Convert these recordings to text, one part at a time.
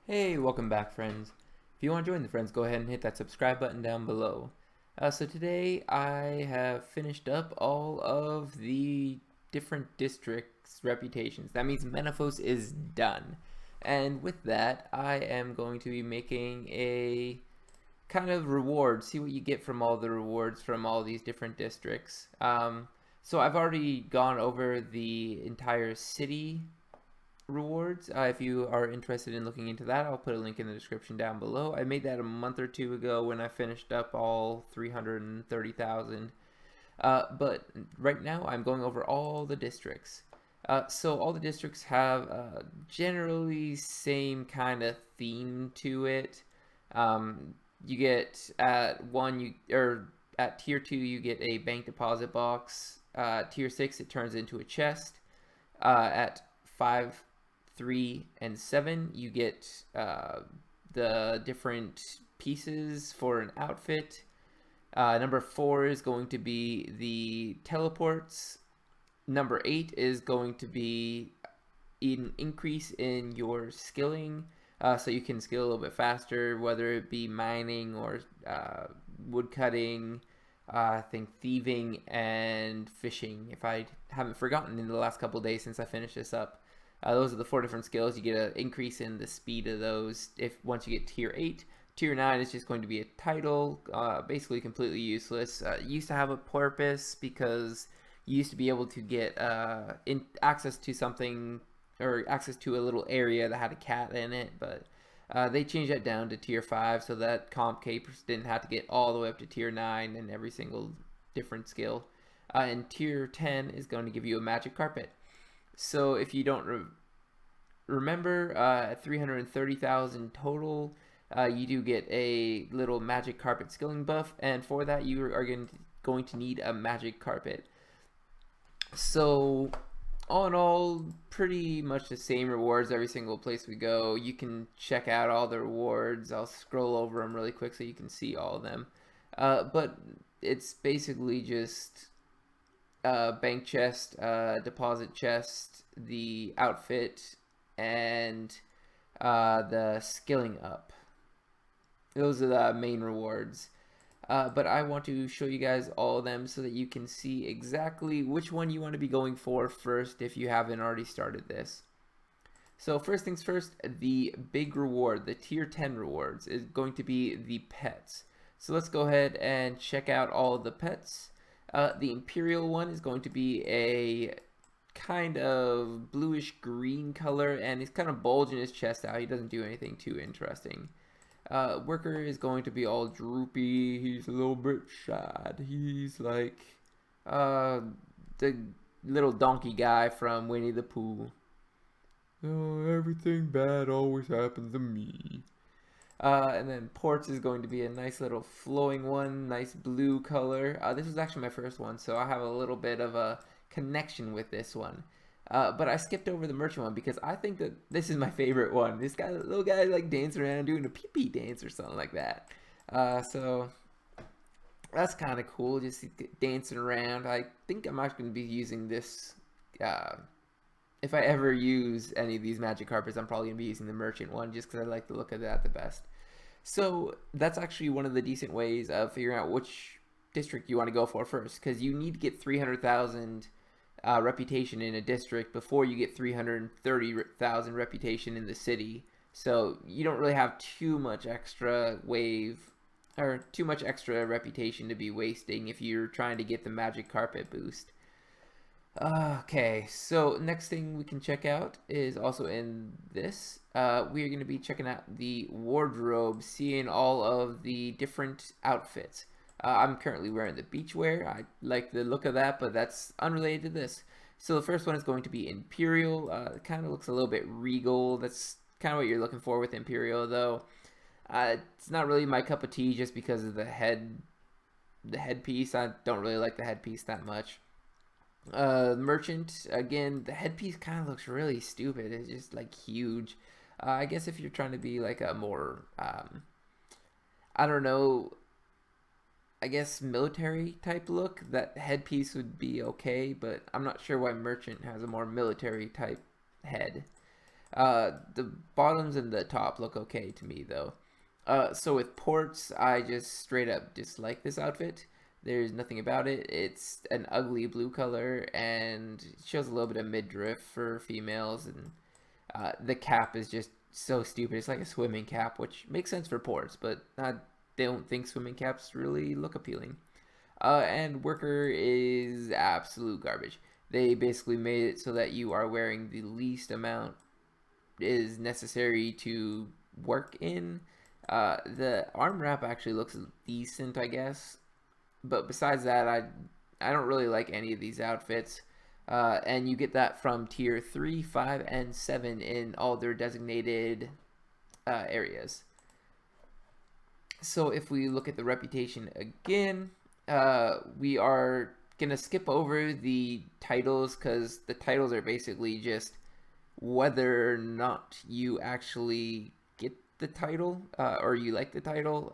Hey, welcome back, friends. If you want to join the friends, go ahead and hit that subscribe button down below. So today I have finished up all of the different districts' reputations. That means Menaphos is done. And with that, I am going to be making a kind of reward. See what you get from all the rewards from all these different districts. So I've already gone over the entire city rewards. If you are interested in looking into that, I'll put a link in the description down below. I made that a month or two ago when I finished up all 330,000. But right now I'm going over all the districts. So all the districts have generally same kind of theme to it. You get at one you or at tier 2 you get a bank deposit box. Tier 6 it turns into a chest. At 5, 3, and 7, you get the different pieces for an outfit. Number 4 is going to be the teleports. Number 8 is going to be an increase in your skilling, so you can skill a little bit faster, whether it be mining or wood cutting, I think thieving and fishing, if I haven't forgotten in the last couple days since I finished this up. Those are the 4 different skills. You get an increase in the speed of those if once you get tier 8. Tier 9 is just going to be a title, basically completely useless. It used to have a purpose because you used to be able to get access to something or access to a little area that had a cat in it, but they changed that down to tier 5 so that comp capers didn't have to get all the way up to tier 9 and every single different skill. And tier 10 is going to give you a magic carpet. So if you don't remember, at 330,000 total, you do get a little magic carpet skilling buff, and for that you are going to need a magic carpet. So all in all, pretty much the same rewards every single place we go. You can check out all the rewards. I'll scroll over them really quick so you can see all of them. But it's basically just bank chest, deposit chest, the outfit, and the skilling up. Those are the main rewards. But I want to show you guys all of them so that you can see exactly which one you want to be going for first if you haven't already started this. So first things first, the big reward, the tier 10 rewards, is going to be the pets. So let's go ahead and check out all of the pets. The Imperial one is going to be a kind of bluish green color, and he's kind of bulging his chest out. He doesn't do anything too interesting. Worker is going to be all droopy. He's a little bit sad. He's like the little donkey guy from Winnie the Pooh. Oh, everything bad always happens to me. And then ports is going to be a nice little flowing one, nice blue color. This was actually my first one, so I have a little bit of a connection with this one. But I skipped over the merchant one because I think that this is my favorite one. This guy, little guy, like dancing around doing a pee-pee dance or something like that. So that's kind of cool, just dancing around. I think I'm actually going to be using this. If I ever use any of these magic carpets, I'm probably going to be using the merchant one just because I like the look of that the best. So that's actually one of the decent ways of figuring out which district you want to go for first, because you need to get 300,000 reputation in a district before you get 330,000 reputation in the city. So you don't really have too much extra too much extra reputation to be wasting if you're trying to get the magic carpet boost. Okay, so next thing we can check out is also in this. We are going to be checking out the wardrobe, seeing all of the different outfits. I'm currently wearing the beachwear. I like the look of that, but that's unrelated to this. So the first one is going to be Imperial. It kind of looks a little bit regal. That's kind of what you're looking for with Imperial, though. It's not really my cup of tea just because of the headpiece. I don't really like the headpiece that much. Merchant, again, the headpiece kind of looks really stupid. It's just like huge. I guess if you're trying to be like a more I don't know, I guess military type look, that headpiece would be okay, but I'm not sure why merchant has a more military type head. The bottoms and the top look okay to me though. So with ports, I just straight up dislike this outfit. There's nothing about it. It's an ugly blue color and it shows a little bit of midriff for females, and the cap is just so stupid. It's like a swimming cap, which makes sense for ports, but I don't think swimming caps really look appealing. And worker is absolute garbage. They basically made it so that you are wearing the least amount is necessary to work in. The arm wrap actually looks decent, I guess, but besides that, I don't really like any of these outfits. And you get that from tier 3, 5, and 7 in all their designated areas. So if we look at the reputation again, we are gonna skip over the titles because the titles are basically just whether or not you actually get the title or you like the title.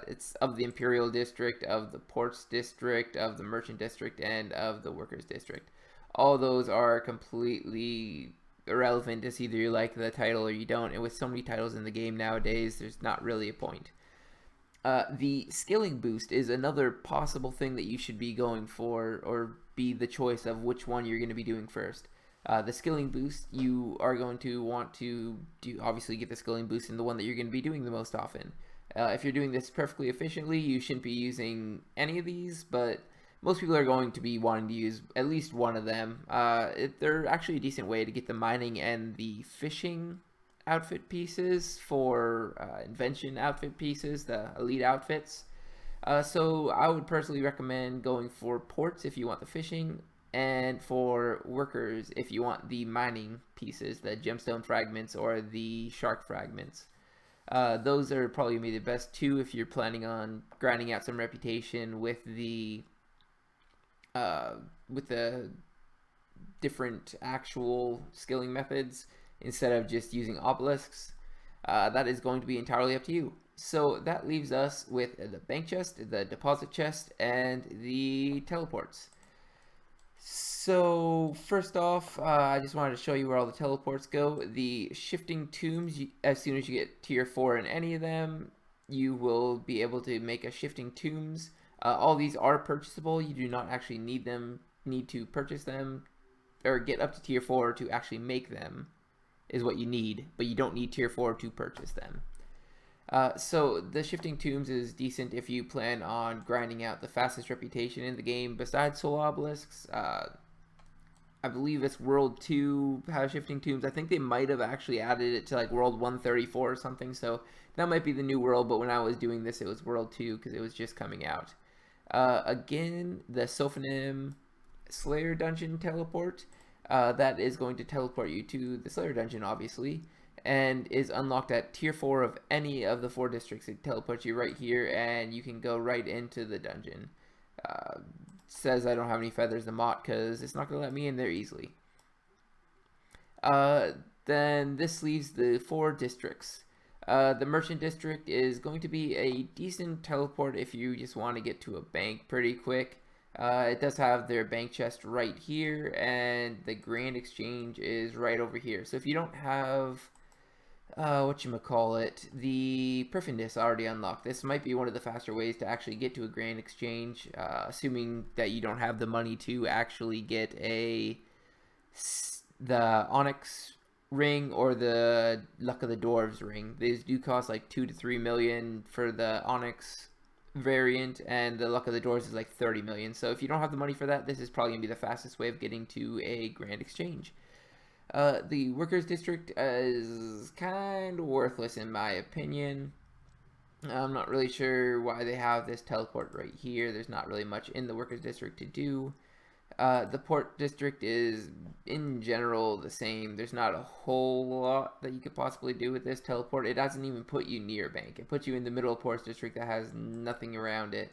It's of the Imperial District, of the Ports District, of the Merchant District, and of the Workers District. All those are completely irrelevant. It's either you like the title or you don't. And with so many titles in the game nowadays, there's not really a point. The skilling boost is another possible thing that you should be going for, or be the choice of which one you're going to be doing first. The skilling boost, you are going to want to obviously get the skilling boost in the one that you're going to be doing the most often. If you're doing this perfectly efficiently, you shouldn't be using any of these, but most people are going to be wanting to use at least one of them. They're actually a decent way to get the mining and the fishing outfit pieces for invention outfit pieces, the elite outfits. So I would personally recommend going for ports if you want the fishing, and for workers if you want the mining pieces, the gemstone fragments or the shark fragments. Those are probably going to be the best two if you're planning on grinding out some reputation with the different actual skilling methods instead of just using obelisks. That is going to be entirely up to you. So that leaves us with the bank chest, the deposit chest, and the teleports. So first off, I just wanted to show you where all the teleports go. The shifting tombs, as soon as you get tier 4 in any of them, you will be able to make a shifting tombs. All these are purchasable. You do not actually need to purchase them or get up to tier 4 to actually make them is what you need, but you don't need tier 4 to purchase them. So the shifting tombs is decent if you plan on grinding out the fastest reputation in the game besides soul obelisks. I believe it's World 2 has shifting tombs. I think they might have actually added it to like World 134 or something, so that might be the new world, but when I was doing this it was World 2 because it was just coming out. Again, the Sophonim Slayer Dungeon teleport, that is going to teleport you to the Slayer Dungeon, obviously, and is unlocked at tier 4 of any of the 4 districts. It teleports you right here, and you can go right into the dungeon. Says I don't have any feathers to Mott because it's not going to let me in there easily. Then this leaves the 4 districts. The Merchant District is going to be a decent teleport if you just want to get to a bank pretty quick. It does have their bank chest right here, and the Grand Exchange is right over here. So if you don't have, the Perfidus already unlocked, this might be one of the faster ways to actually get to a Grand Exchange, assuming that you don't have the money to actually get the Onyx ring or the Luck of the Dwarves ring. These do cost like 2 to 3 million for the Onyx variant, and the Luck of the Dwarves is like 30 million. So if you don't have the money for that, this is probably going to be the fastest way of getting to a Grand Exchange. The Workers District is kind of worthless in my opinion. I'm not really sure why they have this teleport right here. There's not really much in the Workers District to do. The Port District is, in general, the same. There's not a whole lot that you could possibly do with this teleport. It doesn't even put you near a bank. It puts you in the middle of Port District that has nothing around it.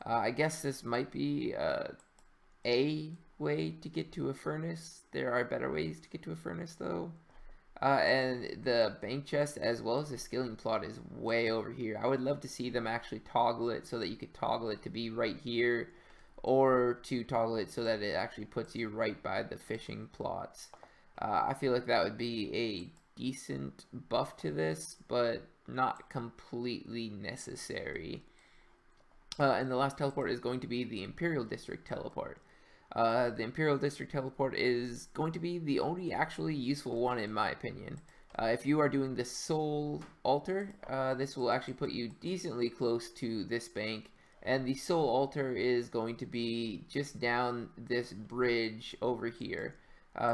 I guess this might be a way to get to a furnace. There are better ways to get to a furnace, though. And the bank chest, as well as the skilling plot, is way over here. I would love to see them actually toggle it so that you could toggle it to be right here, or to toggle it so that it actually puts you right by the fishing plots. I feel like that would be a decent buff to this, but not completely necessary. And the last teleport is going to be the Imperial District teleport. The Imperial District teleport is going to be the only actually useful one in my opinion. If you are doing the Soul Altar, this will actually put you decently close to this bank. And the Soul Altar is going to be just down this bridge over here.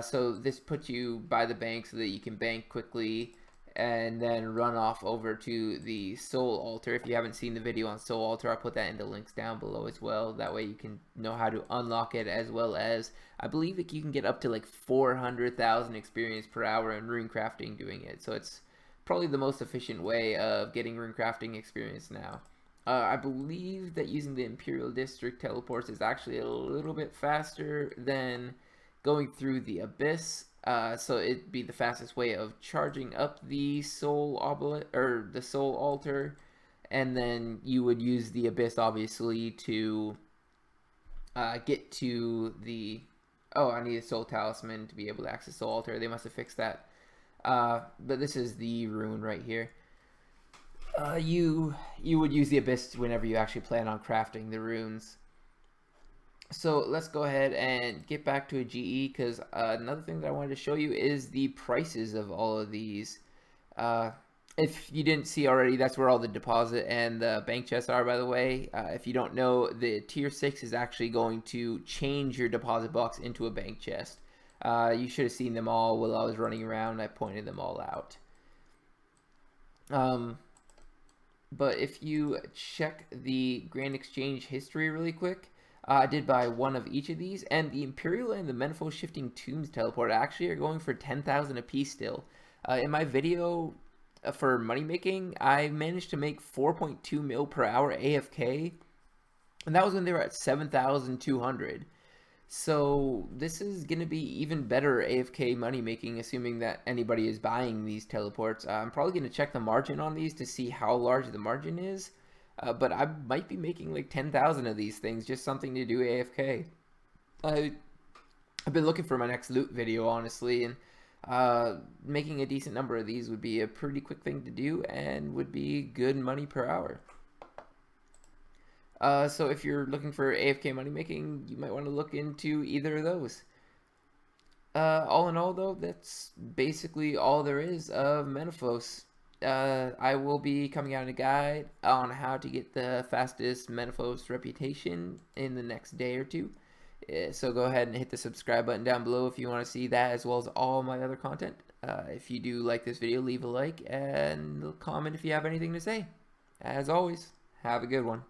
So this puts you by the bank so that you can bank quickly and then run off over to the Soul Altar. If you haven't seen the video on Soul Altar, I'll put that in the links down below as well. That way you can know how to unlock it, as well as I believe that you can get up to like 400,000 experience per hour in rune crafting doing it. So it's probably the most efficient way of getting rune crafting experience now. I believe that using the Imperial District teleports is actually a little bit faster than going through the Abyss. So it'd be the fastest way of charging up the Soul Obelisk or the Soul Altar, and then you would use the Abyss obviously to get to the. Oh, I need a Soul Talisman to be able to access Soul Altar. They must have fixed that. But this is the rune right here. You would use the Abyss whenever you actually plan on crafting the runes. So let's go ahead and get back to a GE, because another thing that I wanted to show you is the prices of all of these. If you didn't see already, that's where all the deposit and the bank chests are, by the way. If you don't know, the tier 6 is actually going to change your deposit box into a bank chest. You should have seen them all while I was running around. I pointed them all out. But if you check the Grand Exchange history really quick, I did buy one of each of these, and the Imperial and the Menaphos Shifting Tombs teleport actually are going for 10,000 apiece still. In my video for money making, I managed to make 4.2 mil per hour AFK, and that was when they were at 7,200. So this is going to be even better AFK money making, assuming that anybody is buying these teleports. I'm probably going to check the margin on these to see how large the margin is. But I might be making like 10,000 of these things, just something to do AFK. I've been looking for my next loot video, honestly, and making a decent number of these would be a pretty quick thing to do and would be good money per hour. So if you're looking for AFK money making, you might want to look into either of those. All in all, though, that's basically all there is of Menaphos. I will be coming out in a guide on how to get the fastest Menaphos reputation in the next day or two. So go ahead and hit the subscribe button down below if you want to see that, as well as all my other content. If you do like this video, leave a like and comment if you have anything to say. As always, have a good one.